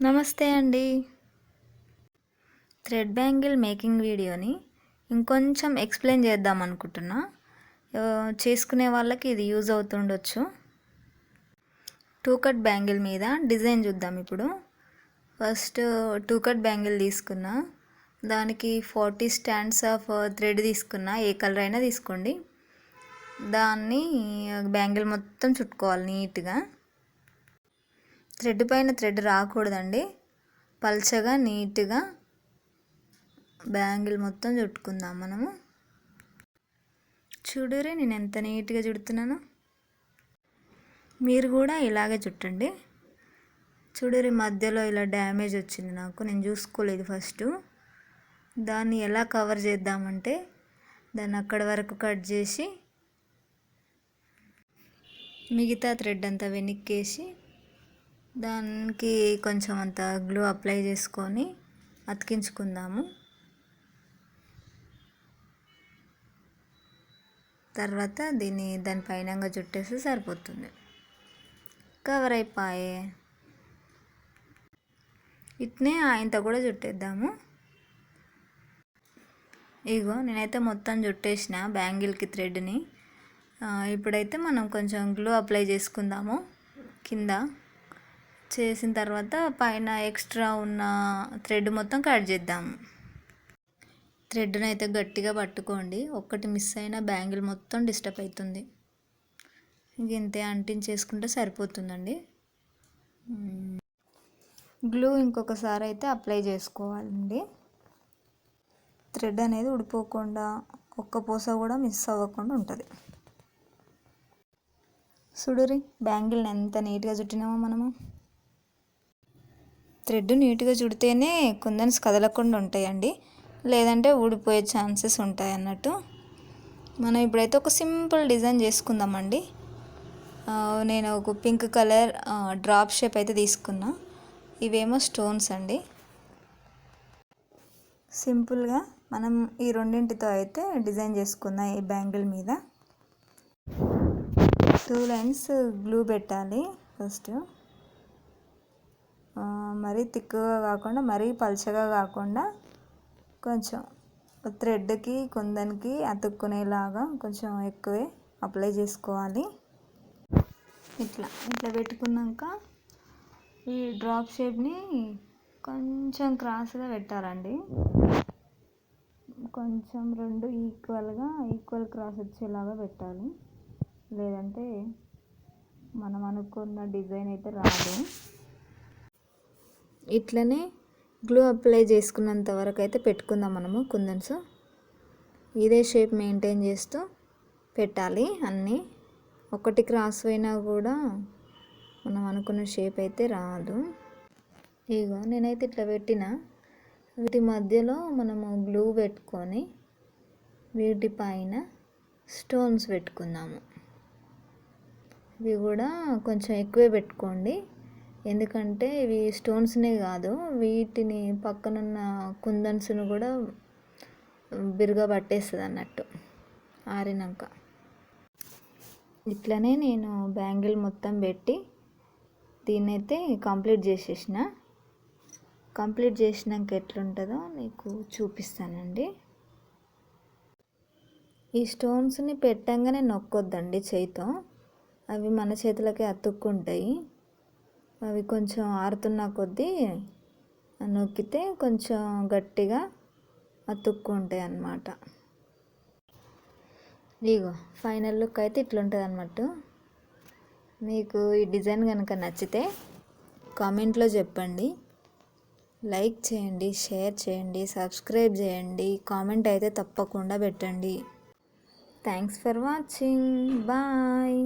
నమస్తే అండి. Thread bangle making వీడియోని ఇంకొంచెం ఎక్స్ప్లెయిన్ చేద్దాం అనుకుంటున్నా. చేసుకునే వాళ్ళకి ఇది యూజ్ అవుతుండొచ్చు. టూ కట్ బ్యాంగిల్ మీద డిజైన్ చూద్దాం ఇప్పుడు. ఫస్ట్ టూ కట్ బ్యాంగిల్ తీసుకున్నా, దానికి 40 స్టాండ్స్ ఆఫ్ థ్రెడ్ తీసుకున్నా. ఏ కలర్ అయినా తీసుకోండి. దాన్ని బ్యాంగిల్ మొత్తం చుట్టుకోవాలి నీట్గా. థ్రెడ్ పైన థ్రెడ్ రాకూడదండి. పల్చగా నీట్గా బ్యాంగిల్ మొత్తం చుట్టుకుందాం మనము. చూడురే నేను ఎంత నీట్గా చుడుతున్నాను. మీరు కూడా ఇలాగే చుట్టండి. చూడురే మధ్యలో ఇలా డ్యామేజ్ వచ్చింది నాకు, నేను చూసుకోలేదు ఫస్ట్. దాన్ని ఎలా కవర్ చేద్దామంటే దాన్ని అక్కడి వరకు కట్ చేసి మిగతా థ్రెడ్ అంతా వెనక్కేసి దానికి కొంచెం అంత గ్లూ అప్లై చేసుకొని అతికించుకుందాము. తర్వాత దాని పైనంగా చుట్టేస్తే సరిపోతుంది. కవర్ అయిపోయే. ఇట్నే ఆయనతో కూడా చుట్టేద్దాము. ఇగో నేనైతే మొత్తం చుట్టేసిన బ్యాంగిల్కి థ్రెడ్ని. ఇప్పుడైతే మనం కొంచెం గ్లూ అప్లై చేసుకుందాము కింద. చేసిన తర్వాత పైన ఎక్స్ట్రా ఉన్న థ్రెడ్ మొత్తం కట్ చేద్దాము. థ్రెడ్ని అయితే గట్టిగా పట్టుకోండి, ఒక్కటి మిస్ అయినా బ్యాంగిల్ మొత్తం డిస్టర్బ్ అవుతుంది. ఇంతే అంటించేసుకుంటే సరిపోతుందండి. గ్లూ ఇంకొకసారి అయితే అప్లై చేసుకోవాలండి. థ్రెడ్ అనేది ఊడిపోకుండా, ఒక్క పూస కూడా మిస్ అవ్వకుండా ఉంటుంది. చూడురి బ్యాంగిల్ని ఎంత నీట్గా చుట్టినామో మనము. థ్రెడ్ నీట్గా చుడితేనే కుందన్స్ కదలకుండా ఉంటాయండి, లేదంటే ఊడిపోయే ఛాన్సెస్ ఉంటాయి అన్నట్టు. మనం ఇప్పుడైతే ఒక సింపుల్ డిజైన్ చేసుకుందామండి. నేను ఒక పింక్ కలర్ డ్రాప్ షేప్ అయితే తీసుకున్నా. ఇవేమో స్టోన్స్ అండి. సింపుల్గా మనం ఈ రెండింటితో అయితే డిజైన్ చేసుకుందాం. ఈ బ్యాంగిల్ మీద 2 లైన్స్ గ్లూ పెట్టాలి ఫస్ట్. మరీ తిక్కుగా కాకుండా మరీ పల్చగా కాకుండా కొంచెం థ్రెడ్కి కుందన్కి అతుక్కునేలాగా కొంచెం ఎక్కువే అప్లై చేసుకోవాలి. ఇట్లా పెట్టుకున్నాక ఈ డ్రాప్ షేప్ని కొంచెం క్రాస్గా పెట్టాలండి. కొంచెం రెండు ఈక్వల్ క్రాస్ వచ్చేలాగా పెట్టాలి, లేదంటే మనం అనుకున్న డిజైన్ అయితే రాదు. ఇట్లనే గ్లూ అప్లై చేసుకున్నంత వరకు అయితే పెట్టుకుందాం మనము కుందన్స్. ఇదే షేప్ మెయింటైన్ చేస్తూ పెట్టాలి అన్నీ. ఒకటి క్రాస్ అయినా కూడా మనం అనుకున్న షేప్ అయితే రాదు. ఇగో నేనైతే ఇట్లా పెట్టిన. వీటి మధ్యలో మనము గ్లూ పెట్టుకొని వీటి పైన స్టోన్స్ పెట్టుకుందాము. ఇవి కూడా కొంచెం ఎక్కువే పెట్టుకోండి, ఎందుకంటే ఇవి స్టోన్స్నే కాదు వీటిని పక్కనున్న కుందన్స్ను కూడా బిరుగా పట్టేస్తుంది అన్నట్టు ఆరినాక. ఇట్లనే నేను బ్యాంగిల్ మొత్తం పెట్టి దీన్నైతే కంప్లీట్ చేసేసిన. కంప్లీట్ చేసినాక ఎట్లుంటుందో నీకు చూపిస్తానండి. ఈ స్టోన్స్ని పెట్టంగానే నొక్కొద్దండి చేయితో, అవి మన చేతులకే అతుక్కుంటాయి. అవి కొంచెం ఆరుతున్న కొద్దీ నొక్కితే కొంచెం గట్టిగా అతుక్కుంటాయి అన్నమాట. ఇగో ఫైనల్ లుక్ అయితే ఇట్లుంటుంది అన్నట్టు. మీకు ఈ డిజైన్ కనుక నచ్చితే కామెంట్లో చెప్పండి, లైక్ చేయండి, షేర్ చేయండి, సబ్స్క్రైబ్ చేయండి, కామెంట్ అయితే తప్పకుండా పెట్టండి. Thanks for watching. బాయ్.